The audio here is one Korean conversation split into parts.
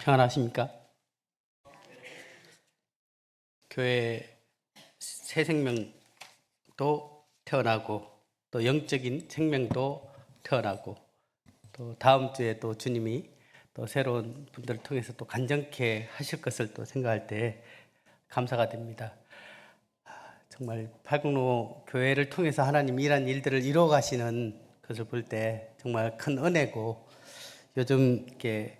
평안하십니까? 교회 새 생명도 태어나고 또 영적인 생명도 태어나고 또 다음 주에 또 주님이 또 새로운 분들을 통해서 또 간증케 하실 것을 또 생각할 때 감사가 됩니다. 정말 팔국로 교회를 통해서 하나님이 이런 일들을 이루어 가시는 것을 볼 때 정말 큰 은혜고, 요즘 이렇게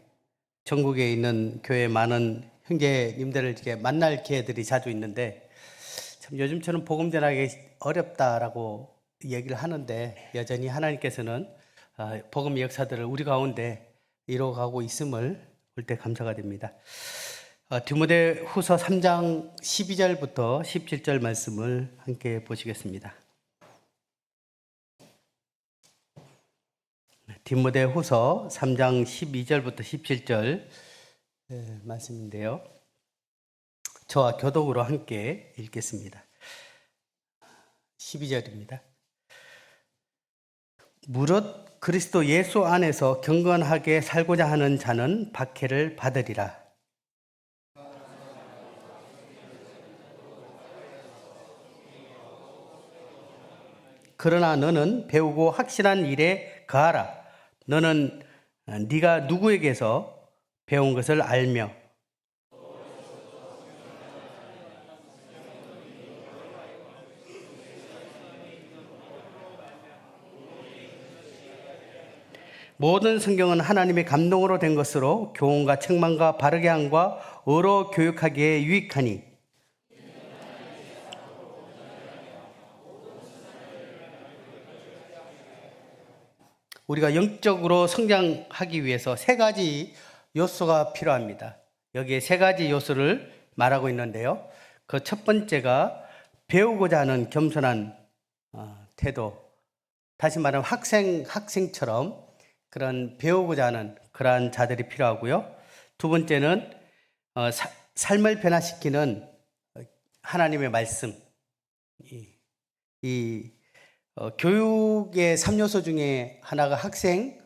전국에 있는 교회 많은 형제님들을 이렇게 만날 기회들이 자주 있는데, 참 요즘처럼 복음 전하기 어렵다라고 얘기를 하는데, 여전히 하나님께서는 복음의 역사들을 우리 가운데 이루어가고 있음을 볼 때 감사가 됩니다. 디모데후서 3장 12절부터 17절 말씀을 함께 보시겠습니다. 디모데후서 3장 12절부터 17절 말씀인데요. 저와 교독으로 함께 읽겠습니다. 12절입니다. 무릇 그리스도 예수 안에서 경건하게 살고자 하는 자는 박해를 받으리라. 그러나 너는 배우고 확실한 일에 거하라. 너는 네가 누구에게서 배운 것을 알며 모든 성경은 하나님의 감동으로 된 것으로 교훈과 책망과 바르게 함과 의로 교육하기에 유익하니 우리가 영적으로 성장하기 위해서 세 가지 요소가 필요합니다. 여기에 세 가지 요소를 말하고 있는데요. 그 첫 번째가 배우고자 하는 겸손한 태도. 다시 말하면 학생처럼 그런 배우고자 하는 그러한 자들이 필요하고요. 두 번째는 삶을 변화시키는 하나님의 말씀. 교육의 3요소 중에 하나가 학생,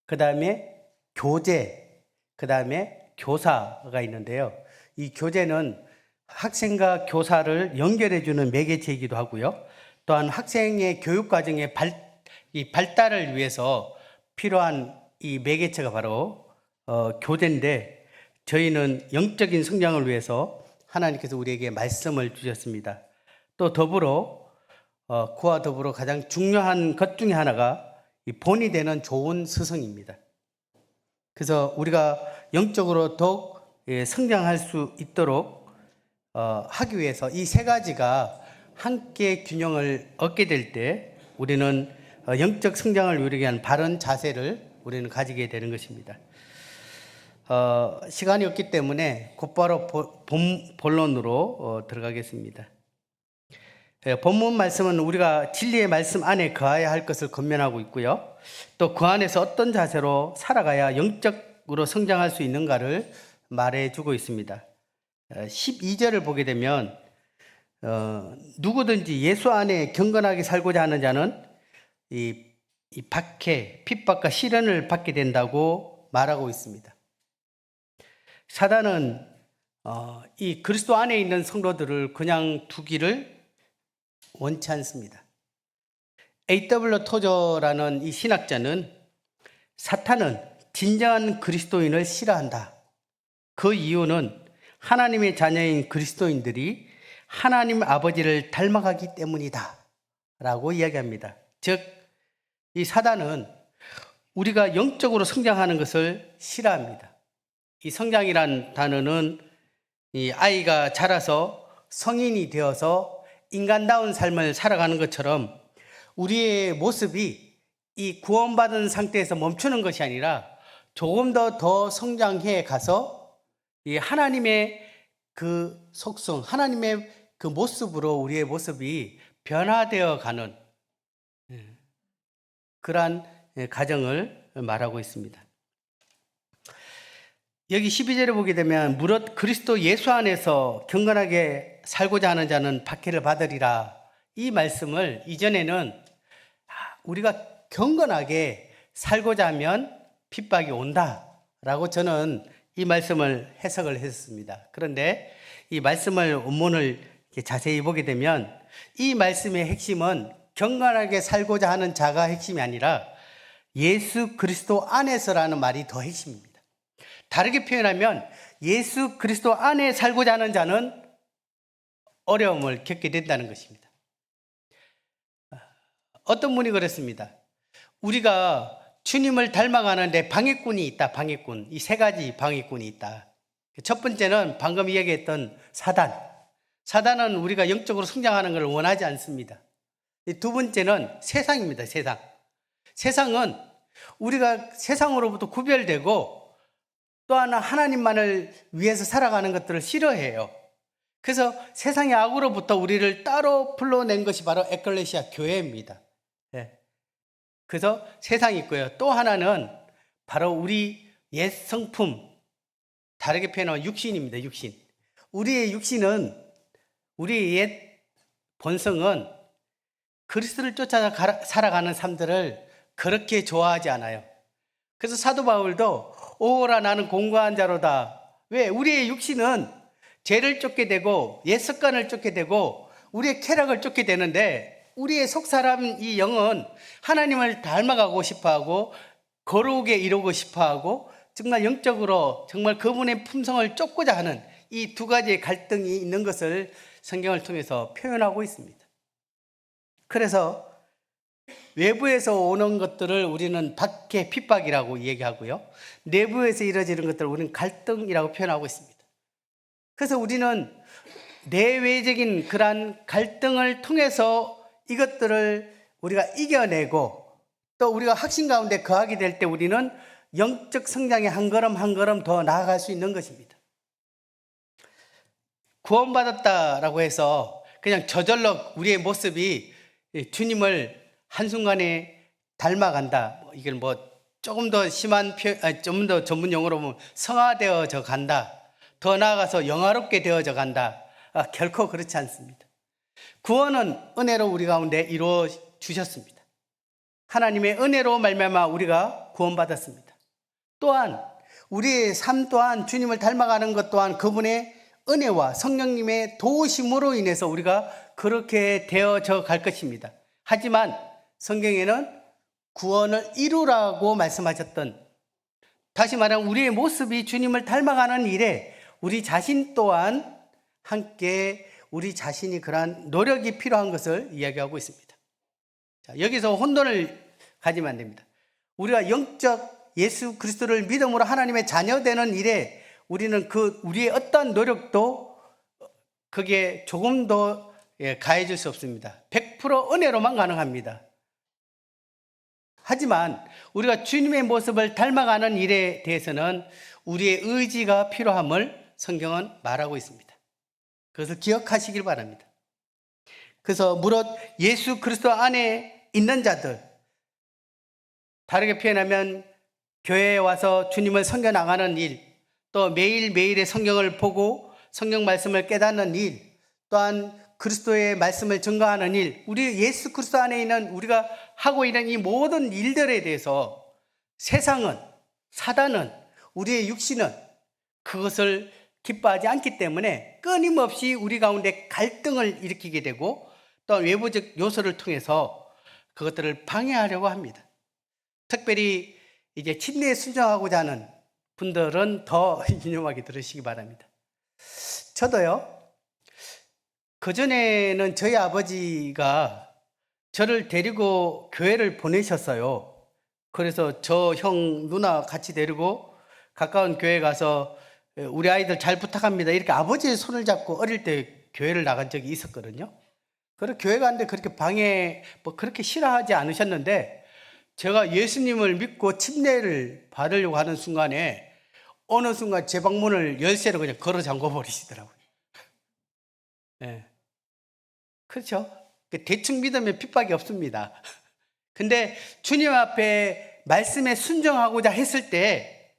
그 다음에 교재, 그 다음에 교사가 있는데요. 이 교재는 학생과 교사를 연결해주는 매개체이기도 하고요. 또한 학생의 교육과정의 발달을 위해서 필요한 이 매개체가 바로 교재인데, 저희는 영적인 성장을 위해서 하나님께서 우리에게 말씀을 주셨습니다. 또 더불어 그와 더불어 가장 중요한 것 중에 하나가 이 본이 되는 좋은 스승입니다. 그래서 우리가 영적으로 더욱 성장할 수 있도록 하기 위해서 이 세 가지가 함께 균형을 얻게 될 때 우리는 영적 성장을 이루기 위한 바른 자세를 우리는 가지게 되는 것입니다. 시간이 없기 때문에 곧바로 본론으로 들어가겠습니다. 본문 말씀은 우리가 진리의 말씀 안에 거해야 할 것을 권면하고 있고요. 또 그 안에서 어떤 자세로 살아가야 영적으로 성장할 수 있는가를 말해주고 있습니다. 12절을 보게 되면 누구든지 예수 안에 경건하게 살고자 하는 자는 이 박해, 핍박과 시련을 받게 된다고 말하고 있습니다. 사단은 이 그리스도 안에 있는 성도들을 그냥 두기를 원치 않습니다. A.W. 토저라는 이 신학자는 사탄은 진정한 그리스도인을 싫어한다. 그 이유는 하나님의 자녀인 그리스도인들이 하나님 아버지를 닮아가기 때문이다 라고 이야기합니다. 즉, 이 사단은 우리가 영적으로 성장하는 것을 싫어합니다. 이 성장이란 단어는 이 아이가 자라서 성인이 되어서 인간다운 삶을 살아가는 것처럼 우리의 모습이 이 구원받은 상태에서 멈추는 것이 아니라 조금 더 성장해 가서 이 하나님의 그 속성, 하나님의 그 모습으로 우리의 모습이 변화되어 가는 그러한 과정을 말하고 있습니다. 여기 12절에 보게 되면 무릇 그리스도 예수 안에서 경건하게 살고자 하는 자는 박해를 받으리라. 이 말씀을 이전에는 우리가 경건하게 살고자 하면 핍박이 온다라고 저는 이 말씀을 해석을 했습니다. 그런데 이 말씀을 원문을 이렇게 자세히 보게 되면 이 말씀의 핵심은 경건하게 살고자 하는 자가 핵심이 아니라 예수 그리스도 안에서라는 말이 더 핵심입니다. 다르게 표현하면 예수 그리스도 안에 살고자 하는 자는 어려움을 겪게 된다는 것입니다. 어떤 분이 그랬습니다. 우리가 주님을 닮아가는데 방해꾼이 있다. 방해꾼. 이 세 가지 방해꾼이 있다. 첫 번째는 방금 이야기했던 사단. 사단은 우리가 영적으로 성장하는 것을 원하지 않습니다. 두 번째는 세상입니다. 세상. 세상은 우리가 세상으로부터 구별되고 또 하나 하나님만을 위해서 살아가는 것들을 싫어해요. 그래서 세상의 악으로부터 우리를 따로 불러낸 것이 바로 에클레시아 교회입니다. 그래서 세상이 있고요. 또 하나는 바로 우리 옛 성품, 다르게 표현하면 육신입니다. 육신. 우리의 육신은, 우리의 옛 본성은 그리스도를 쫓아 살아가는 삶들을 그렇게 좋아하지 않아요. 그래서 사도 바울도 오라 나는 공고한 자로다. 왜? 우리의 육신은 죄를 쫓게 되고 옛 습관을 쫓게 되고 우리의 쾌락을 쫓게 되는데 우리의 속사람 이 영은 하나님을 닮아가고 싶어하고 거룩에 이루고 싶어하고 정말 영적으로 정말 그분의 품성을 쫓고자 하는 이 두 가지의 갈등이 있는 것을 성경을 통해서 표현하고 있습니다. 그래서 외부에서 오는 것들을 우리는 밖의 핍박이라고 얘기하고요. 내부에서 이루어지는 것들을 우리는 갈등이라고 표현하고 있습니다. 그래서 우리는 내외적인 그러한 갈등을 통해서 이것들을 우리가 이겨내고 또 우리가 확신 가운데 거하게 될 때 우리는 영적 성장에 한 걸음 한 걸음 더 나아갈 수 있는 것입니다. 구원받았다라고 해서 그냥 저절로 우리의 모습이 주님을 한순간에 닮아간다. 이걸 조금 더 심한 좀 더 전문 용어로 보면 성화되어져 간다. 더 나아가서 영화롭게 되어져 간다. 결코 그렇지 않습니다. 구원은 은혜로 우리 가운데 이루어 주셨습니다. 하나님의 은혜로 말미암아 우리가 구원받았습니다. 또한 우리의 삶 또한 주님을 닮아가는 것 또한 그분의 은혜와 성령님의 도우심으로 인해서 우리가 그렇게 되어져 갈 것입니다. 하지만 성경에는 구원을 이루라고 말씀하셨던, 다시 말하면 우리의 모습이 주님을 닮아가는 일에 우리 자신 또한 함께 우리 자신이 그러한 노력이 필요한 것을 이야기하고 있습니다. 자, 여기서 혼돈을 가지면 안 됩니다. 우리가 영적 예수 그리스도를 믿음으로 하나님의 자녀되는 일에 우리는 우리의 어떠한 노력도 그게 조금 더 가해질 수 없습니다. 100% 은혜로만 가능합니다. 하지만 우리가 주님의 모습을 닮아가는 일에 대해서는 우리의 의지가 필요함을 성경은 말하고 있습니다. 그것을 기억하시길 바랍니다. 그래서 무릇 예수 그리스도 안에 있는 자들, 다르게 표현하면 교회에 와서 주님을 섬겨 나가는 일, 또 매일매일의 성경을 보고 성경 말씀을 깨닫는 일, 또한 그리스도의 말씀을 증거하는 일, 우리 예수 그리스도 안에 있는 우리가 하고 있는 이 모든 일들에 대해서 세상은, 사단은, 우리의 육신은 그것을 기뻐하지 않기 때문에 끊임없이 우리 가운데 갈등을 일으키게 되고 또 외부적 요소를 통해서 그것들을 방해하려고 합니다. 특별히 이제 침례에 순종하고자 하는 분들은 더 유념하게 들으시기 바랍니다. 저도요, 그전에는 저희 아버지가 저를 데리고 교회를 보내셨어요. 그래서 저 형, 누나 같이 데리고 가까운 교회 가서 우리 아이들 잘 부탁합니다. 이렇게 아버지의 손을 잡고 어릴 때 교회를 나간 적이 있었거든요. 그래서 교회 가는데 그렇게 그렇게 싫어하지 않으셨는데 제가 예수님을 믿고 침례를 받으려고 하는 순간에 어느 순간 제 방문을 열쇠로 그냥 걸어 잠궈 버리시더라고요. 네. 그렇죠. 대충 믿으면 핍박이 없습니다. 근데 주님 앞에 말씀에 순종하고자 했을 때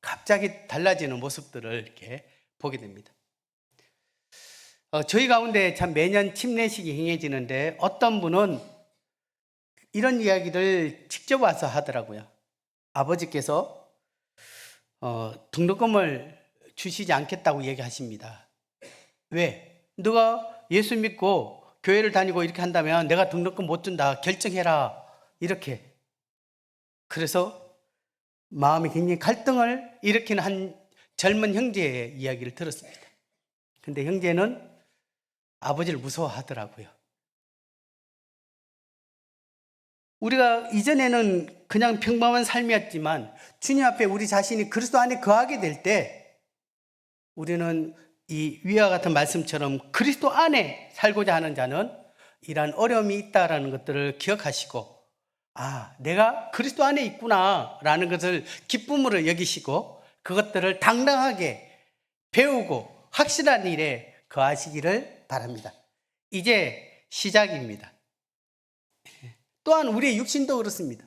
갑자기 달라지는 모습들을 이렇게 보게 됩니다. 저희 가운데 참 매년 침례식이 행해지는데 어떤 분은 이런 이야기를 직접 와서 하더라고요. 아버지께서 등록금을 주시지 않겠다고 얘기하십니다. 왜? 너가 예수 믿고 교회를 다니고 이렇게 한다면 내가 등록금 못 준다. 결정해라. 이렇게. 그래서 마음이 굉장히 갈등을 일으키는 한 젊은 형제의 이야기를 들었습니다. 근데 형제는 아버지를 무서워하더라고요. 우리가 이전에는 그냥 평범한 삶이었지만 주님 앞에 우리 자신이 그리스도 안에 거하게 될 때 우리는 이 위와 같은 말씀처럼 그리스도 안에 살고자 하는 자는 이러한 어려움이 있다라는 것들을 기억하시고 내가 그리스도 안에 있구나라는 것을 기쁨으로 여기시고 그것들을 당당하게 배우고 확실한 일에 거하시기를 바랍니다. 이제 시작입니다. 또한 우리의 육신도 그렇습니다.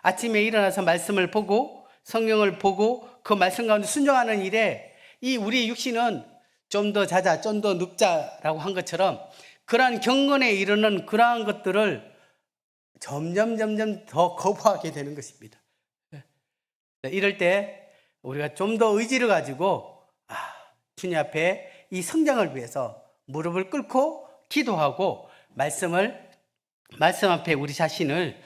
아침에 일어나서 말씀을 보고 성경을 보고 그 말씀 가운데 순종하는 일에 이 우리의 육신은 좀 더 자자, 좀 더 눕자라고 한 것처럼 그러한 경건에 이르는 그러한 것들을 점점 더 거부하게 되는 것입니다. 이럴 때 우리가 좀 더 의지를 가지고 주님 앞에 이 성장을 위해서 무릎을 꿇고 기도하고 말씀 앞에 우리 자신을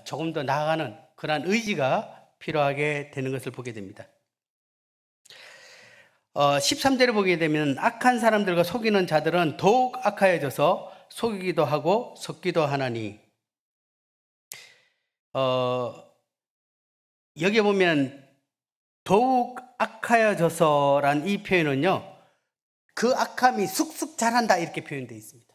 조금 더 나아가는 그러한 의지가 필요하게 되는 것을 보게 됩니다. 13절을 보게 되면 악한 사람들과 속이는 자들은 더욱 악하여져서 속이기도 하고 섞기도 하나니 여기 보면 더욱 악하여져서란 이 표현은요, 그 악함이 쑥쑥 자란다 이렇게 표현되어 있습니다.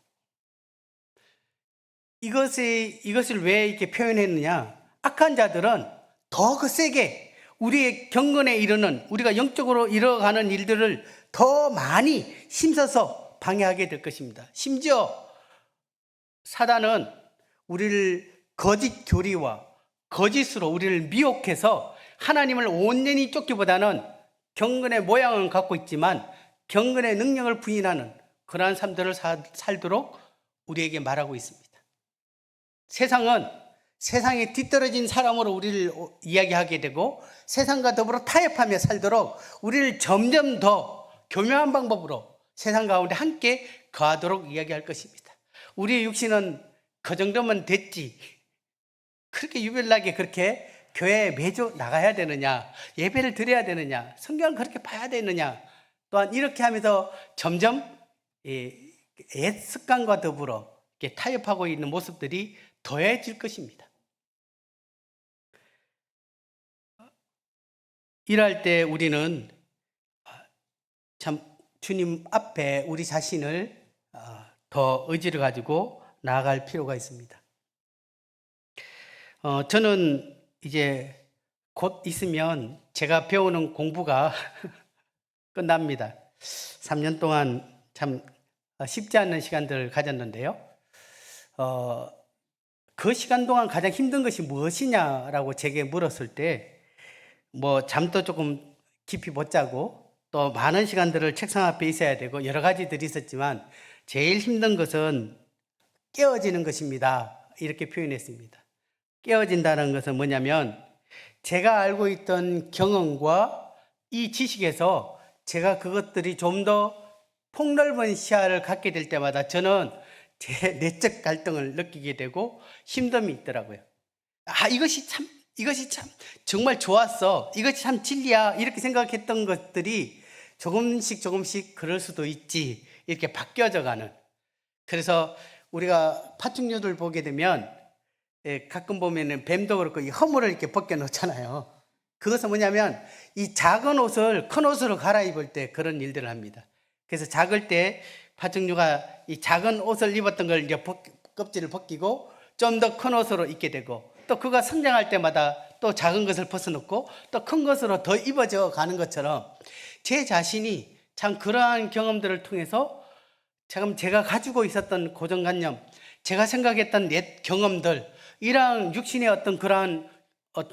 이것을 왜 이렇게 표현했느냐? 악한 자들은 더 세게 우리의 경건에 이르는, 우리가 영적으로 이뤄가는 일들을 더 많이 힘써서 방해하게 될 것입니다. 심지어 사단은 우리를 거짓 교리와 거짓으로 우리를 미혹해서 하나님을 온전히 쫓기보다는 경건의 모양은 갖고 있지만 경건의 능력을 부인하는 그러한 삶들을 살도록 우리에게 말하고 있습니다. 세상은 세상에 뒤떨어진 사람으로 우리를 이야기하게 되고 세상과 더불어 타협하며 살도록 우리를 점점 더 교묘한 방법으로 세상 가운데 함께 거하도록 이야기할 것입니다. 우리의 육신은 그 정도면 됐지, 그렇게 유별나게 그렇게 교회에 매주 나가야 되느냐, 예배를 드려야 되느냐, 성경을 그렇게 봐야 되느냐, 또한 이렇게 하면서 점점 옛 습관과 더불어 이렇게 타협하고 있는 모습들이 더해질 것입니다. 이럴 때 우리는 참 주님 앞에 우리 자신을 더 의지를 가지고 나아갈 필요가 있습니다. 저는 이제 곧 있으면 제가 배우는 공부가 끝납니다. 3년 동안 참 쉽지 않은 시간들을 가졌는데요. 그 시간 동안 가장 힘든 것이 무엇이냐라고 제게 물었을 때 잠도 조금 깊이 못 자고 또 많은 시간들을 책상 앞에 있어야 되고 여러 가지들이 있었지만 제일 힘든 것은 깨어지는 것입니다. 이렇게 표현했습니다. 깨어진다는 것은 뭐냐면 제가 알고 있던 경험과 이 지식에서 제가 그것들이 좀 더 폭넓은 시야를 갖게 될 때마다 저는 제 내적 갈등을 느끼게 되고 힘듦이 있더라고요. 이것이 참 정말 좋았어, 이것이 참 진리야, 이렇게 생각했던 것들이 조금씩 그럴 수도 있지, 이렇게 바뀌어져 가는. 그래서 우리가 파충류들 보게 되면 가끔 보면은 뱀도 그렇고 이 허물을 이렇게 벗겨 놓잖아요. 그것은 뭐냐면 이 작은 옷을 큰 옷으로 갈아입을 때 그런 일들을 합니다. 그래서 작을 때 파충류가 이 작은 옷을 입었던 걸 이제 껍질을 벗기고 좀 더 큰 옷으로 입게 되고, 또 그가 성장할 때마다 또 작은 것을 벗어놓고 또 큰 것으로 더 입어져 가는 것처럼 제 자신이 참 그러한 경험들을 통해서 제가 가지고 있었던 고정관념, 제가 생각했던 옛 경험들, 이러한 육신의 그러한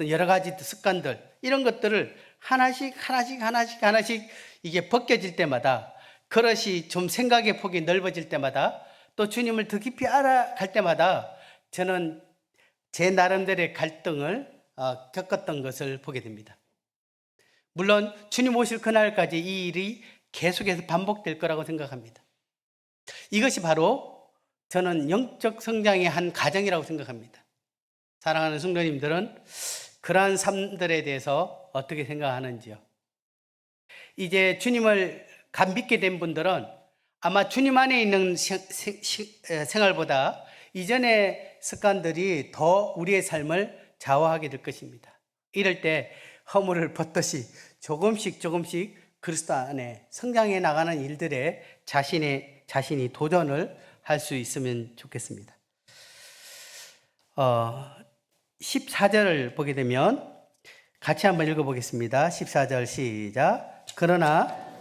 여러 가지 습관들, 이런 것들을 하나씩 이게 벗겨질 때마다, 그것이 좀 생각의 폭이 넓어질 때마다, 또 주님을 더 깊이 알아갈 때마다 저는 제 나름대로의 갈등을 겪었던 것을 보게 됩니다. 물론 주님 오실 그날까지 이 일이 계속해서 반복될 거라고 생각합니다. 이것이 바로 저는 영적 성장의 한 과정이라고 생각합니다. 사랑하는 성도님들은 그러한 삶들에 대해서 어떻게 생각하는지요? 이제 주님을 감믿게 된 분들은 아마 주님 안에 있는 생활보다 이전의 습관들이 더 우리의 삶을 좌우하게 될 것입니다. 이럴 때 허물을 벗듯이 조금씩 그리스도 안에 성장해 나가는 일들에 자신이 도전을 할 수 있으면 좋겠습니다. 14절을 보게 되면 같이 한번 읽어보겠습니다. 14절 시작. 그러나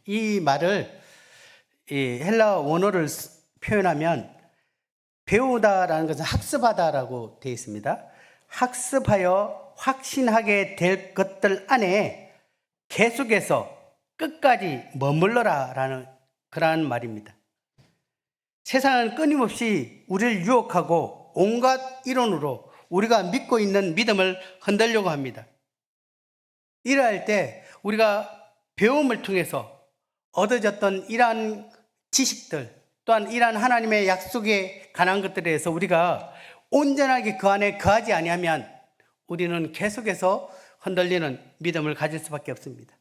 이 말을 헬라 원어를 표현하면 배우다라는 것은 학습하다라고 되어 있습니다. 학습하여 확신하게 될 것들 안에 계속해서 끝까지 머물러라라는 그러한 말입니다. 세상은 끊임없이 우리를 유혹하고 온갖 이론으로 우리가 믿고 있는 믿음을 흔들려고 합니다. 이러할 때 우리가 배움을 통해서 얻어졌던 이러한 지식들 또한 이러한 하나님의 약속에 관한 것들에 대해서 우리가 온전하게 그 안에 거하지 아니하면 우리는 계속해서 흔들리는 믿음을 가질 수밖에 없습니다.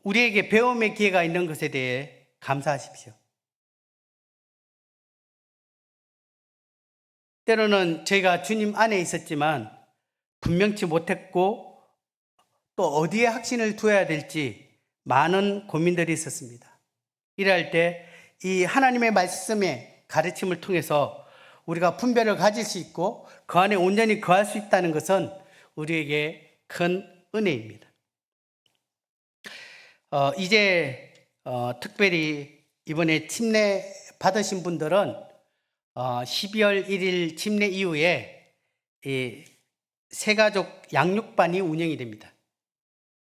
우리에게 배움의 기회가 있는 것에 대해 감사하십시오. 때로는 저희가 주님 안에 있었지만 분명치 못했고 또 어디에 확신을 두어야 될지 많은 고민들이 있었습니다. 이럴 때 이 하나님의 말씀의 가르침을 통해서 우리가 분별을 가질 수 있고 그 안에 온전히 거할 수 있다는 것은 우리에게 큰 은혜입니다. 이제 특별히 이번에 침례 받으신 분들은 12월 1일 침례 이후에 이 새가족 양육반이 운영이 됩니다.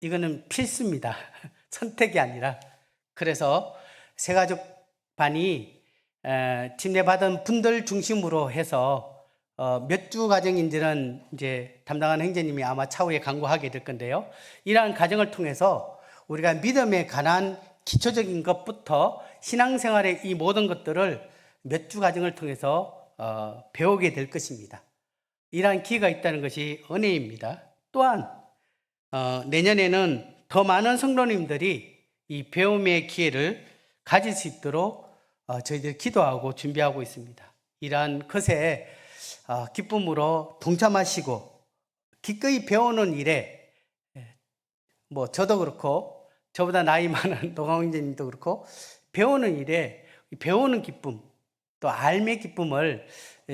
이거는 필수입니다. 선택이 아니라. 그래서 새가족 반이 침례받은 분들 중심으로 해서 몇 주 과정인지는 이제 담당하는 행제님이 아마 차후에 강구하게 될 건데요. 이러한 과정을 통해서 우리가 믿음에 관한 기초적인 것부터 신앙생활의 이 모든 것들을 몇 주 과정을 통해서 배우게 될 것입니다. 이러한 기회가 있다는 것이 은혜입니다. 또한 내년에는 더 많은 성도님들이 이 배움의 기회를 가질 수 있도록 저희들 기도하고 준비하고 있습니다. 이러한 것에 기쁨으로 동참하시고 기꺼이 배우는 일에 저도 그렇고 저보다 나이 많은 노강훈제님도 그렇고 배우는 일에 배우는 기쁨 또 알매 기쁨을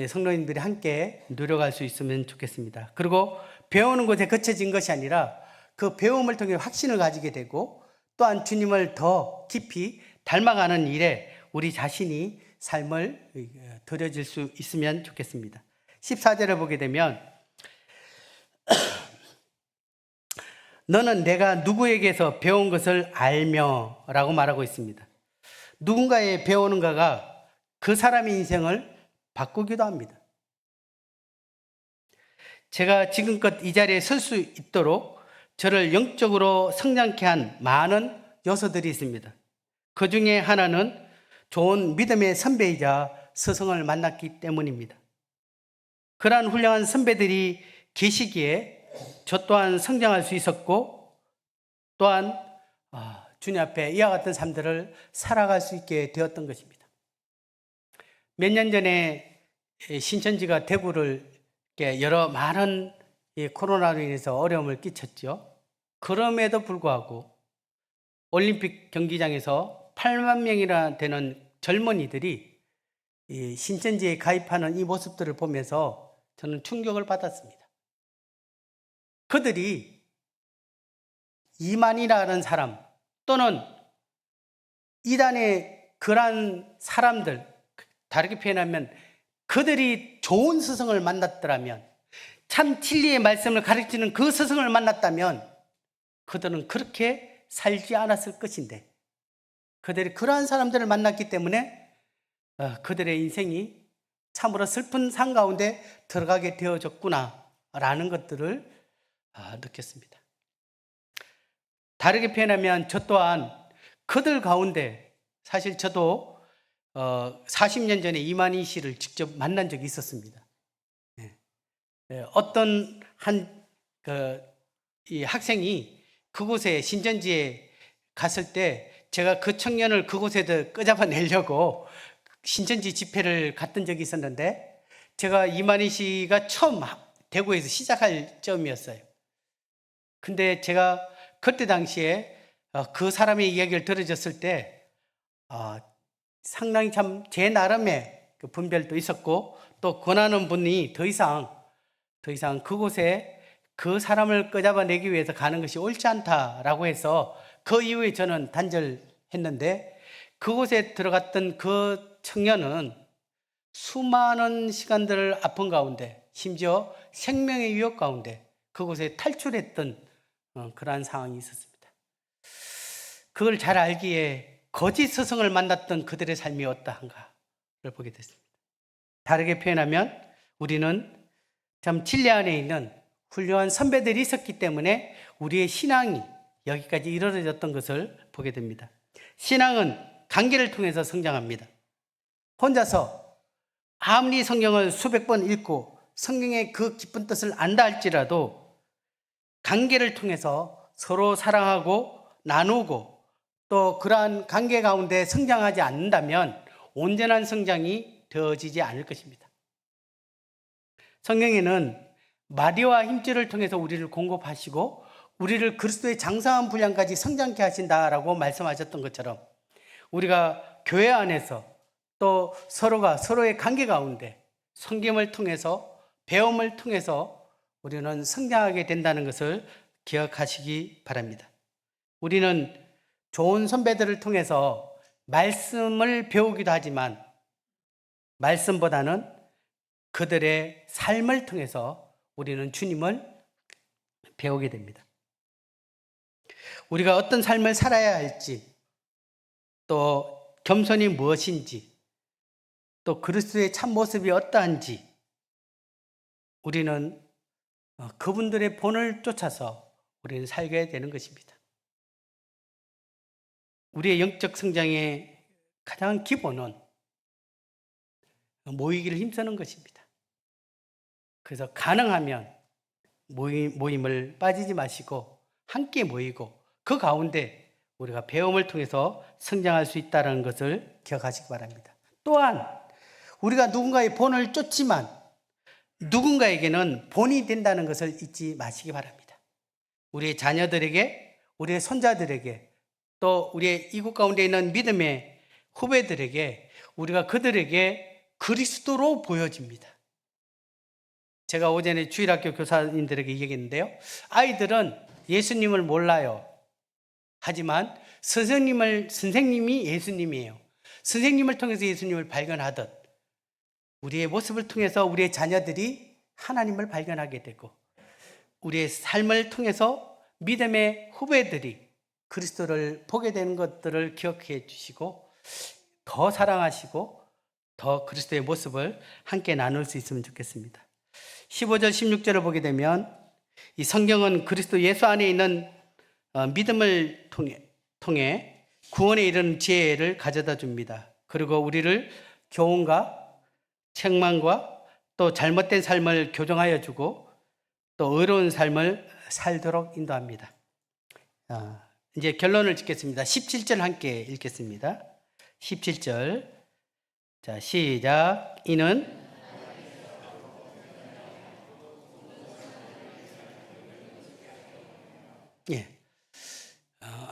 성도님들이 함께 누려갈 수 있으면 좋겠습니다. 그리고 배우는 것에 그쳐진 것이 아니라 그 배움을 통해 확신을 가지게 되고 또한 주님을 더 깊이 닮아가는 일에 우리 자신이 삶을 들여질 수 있으면 좋겠습니다. 14절을 보게 되면 너는 내가 누구에게서 배운 것을 알며 라고 말하고 있습니다. 누군가의 배우는가가 그 사람의 인생을 바꾸기도 합니다. 제가 지금껏 이 자리에 설 수 있도록 저를 영적으로 성장케 한 많은 요소들이 있습니다. 그 중에 하나는 좋은 믿음의 선배이자 스승을 만났기 때문입니다. 그러한 훌륭한 선배들이 계시기에 저 또한 성장할 수 있었고 또한 주님 앞에 이와 같은 삶들을 살아갈 수 있게 되었던 것입니다. 몇 년 전에 신천지가 대구를 여러 많은 코로나로 인해서 어려움을 끼쳤죠. 그럼에도 불구하고 올림픽 경기장에서 8만 명이나 되는 젊은이들이 신천지에 가입하는 이 모습들을 보면서 저는 충격을 받았습니다. 그들이 이만이라는 사람 또는 이단의 그러한 사람들, 다르게 표현하면 그들이 좋은 스승을 만났더라면, 참 진리의 말씀을 가르치는 그 스승을 만났다면 그들은 그렇게 살지 않았을 것인데 그들이 그러한 사람들을 만났기 때문에 그들의 인생이 참으로 슬픈 상 가운데 들어가게 되어졌구나라는 것들을 느꼈습니다. 다르게 표현하면 저 또한 그들 가운데, 사실 저도 40년 전에 이만희 씨를 직접 만난 적이 있었습니다. 어떤 이 학생이 그곳에 신천지에 갔을 때 제가 그 청년을 그곳에 끄잡아 내려고 신천지 집회를 갔던 적이 있었는데, 제가 이만희 씨가 처음 대구에서 시작할 점이었어요. 근데 제가 그때 당시에 그 사람의 이야기를 들어줬을 때 상당히 참 제 나름의 그 분별도 있었고, 또 권하는 분이 더 이상 그곳에 그 사람을 끄잡아내기 위해서 가는 것이 옳지 않다라고 해서 그 이후에 저는 단절했는데, 그곳에 들어갔던 그 청년은 수많은 시간들을 아픈 가운데, 심지어 생명의 위협 가운데 그곳에 탈출했던 그러한 상황이 있었습니다. 그걸 잘 알기에 거짓 스승을 만났던 그들의 삶이 어떠한가를 보게 됐습니다. 다르게 표현하면 우리는 참 진리 안에 있는 훌륭한 선배들이 있었기 때문에 우리의 신앙이 여기까지 이루어졌던 것을 보게 됩니다. 신앙은 관계를 통해서 성장합니다. 혼자서 아무리 성경을 수백 번 읽고 성경의 그 깊은 뜻을 안다 할지라도 관계를 통해서 서로 사랑하고 나누고 또 그러한 관계 가운데 성장하지 않는다면 온전한 성장이 되어지지 않을 것입니다. 성경에는 마리아와 힘줄을 통해서 우리를 공급하시고 우리를 그리스도의 장성한 분량까지 성장케 하신다라고 말씀하셨던 것처럼, 우리가 교회 안에서 또 서로가 서로의 관계 가운데 성경을 통해서, 배움을 통해서 우리는 성장하게 된다는 것을 기억하시기 바랍니다. 우리는 좋은 선배들을 통해서 말씀을 배우기도 하지만 말씀보다는 그들의 삶을 통해서 우리는 주님을 배우게 됩니다. 우리가 어떤 삶을 살아야 할지, 또 겸손이 무엇인지, 또 그리스도의 참모습이 어떠한지 우리는 그분들의 본을 쫓아서 우리는 살게 되는 것입니다. 우리의 영적 성장의 가장 기본은 모이기를 힘쓰는 것입니다. 그래서 가능하면 모임을 빠지지 마시고 함께 모이고 그 가운데 우리가 배움을 통해서 성장할 수 있다는 것을 기억하시기 바랍니다. 또한 우리가 누군가의 본을 쫓지만 누군가에게는 본이 된다는 것을 잊지 마시기 바랍니다. 우리의 자녀들에게, 우리의 손자들에게, 또 우리의 이국 가운데 있는 믿음의 후배들에게 우리가 그들에게 그리스도로 보여집니다. 제가 오전에 주일학교 교사님들에게 얘기했는데요, 아이들은 예수님을 몰라요. 하지만 선생님이 예수님이에요. 선생님을 통해서 예수님을 발견하듯 우리의 모습을 통해서 우리의 자녀들이 하나님을 발견하게 되고, 우리의 삶을 통해서 믿음의 후배들이 그리스도를 보게 되는 것들을 기억해 주시고 더 사랑하시고 더 그리스도의 모습을 함께 나눌 수 있으면 좋겠습니다. 15절 16절을 보게 되면 이 성경은 그리스도 예수 안에 있는 믿음을 통해 구원에 이르는 지혜를 가져다 줍니다. 그리고 우리를 교훈과 책망과 또 잘못된 삶을 교정하여 주고 또 의로운 삶을 살도록 인도합니다. 이제 결론을 짓겠습니다. 17절 함께 읽겠습니다. 17절. 자, 시작. 이는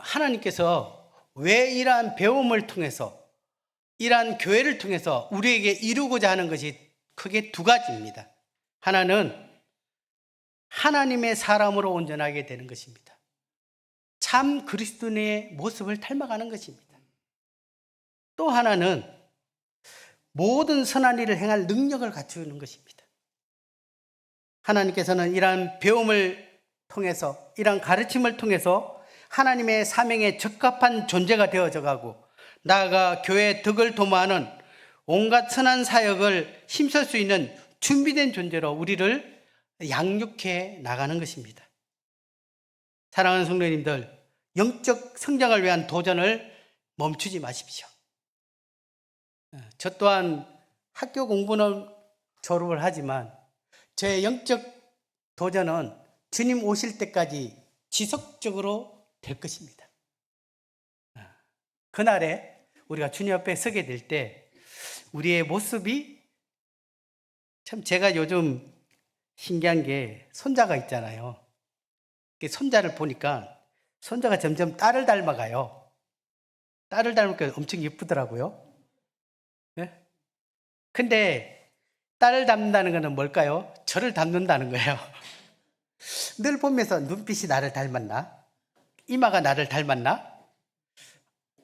하나님께서 왜 이러한 배움을 통해서, 이러한 교회를 통해서 우리에게 이루고자 하는 것이 크게 두 가지입니다. 하나는 하나님의 사람으로 온전하게 되는 것입니다. 참 그리스도인의 모습을 닮아가는 것입니다. 또 하나는 모든 선한 일을 행할 능력을 갖추는 것입니다. 하나님께서는 이러한 배움을 통해서, 이러한 가르침을 통해서 하나님의 사명에 적합한 존재가 되어져 가고 나아가 교회의 덕을 도모하는 온갖 선한 사역을 힘쓸 수 있는 준비된 존재로 우리를 양육해 나가는 것입니다. 사랑하는 성도님들, 영적 성장을 위한 도전을 멈추지 마십시오. 저 또한 학교 공부는 졸업을 하지만 제 영적 도전은 주님 오실 때까지 지속적으로 될 것입니다. 그날에 우리가 주님 앞에 서게 될 때 우리의 모습이 참, 제가 요즘 신기한 게 손자가 있잖아요. 손자를 보니까 손자가 점점 딸을 닮아가요. 딸을 닮으니까 엄청 예쁘더라고요. 네? 근데 딸을 닮는다는 것은 뭘까요? 저를 닮는다는 거예요. 늘 보면서 눈빛이 나를 닮았나? 이마가 나를 닮았나?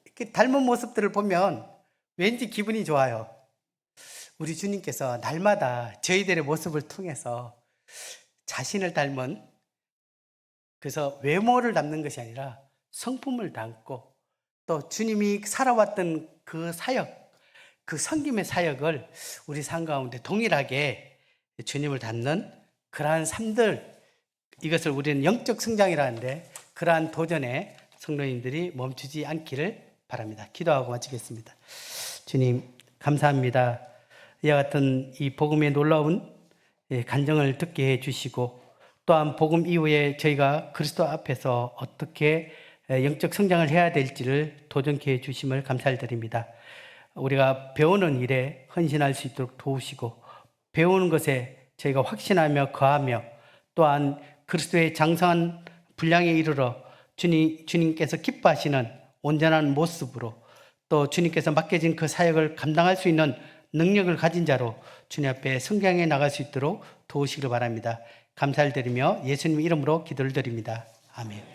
이렇게 닮은 모습들을 보면 왠지 기분이 좋아요. 우리 주님께서 날마다 저희들의 모습을 통해서 자신을 닮은, 그래서 외모를 닮는 것이 아니라 성품을 닮고 또 주님이 살아왔던 그 사역, 그 섬김의 사역을 우리 삶 가운데 동일하게 주님을 닮는 그러한 삶들, 이것을 우리는 영적 성장이라는데 그러한 도전에 성도님들이 멈추지 않기를 바랍니다. 기도하고 마치겠습니다. 주님 감사합니다. 이와 같은 이 복음의 놀라운 간증을 듣게 해주시고 또한 복음 이후에 저희가 그리스도 앞에서 어떻게 영적 성장을 해야 될지를 도전케 해주심을 감사드립니다. 우리가 배우는 일에 헌신할 수 있도록 도우시고 배우는 것에 저희가 확신하며 거하며 또한 그리스도의 장성한 분량에 이르러 주님께서 기뻐하시는 온전한 모습으로 또 주님께서 맡겨진 그 사역을 감당할 수 있는 능력을 가진 자로 주님 앞에 성장해 나갈 수 있도록 도우시기를 바랍니다. 감사를 드리며 예수님 이름으로 기도를 드립니다. 아멘.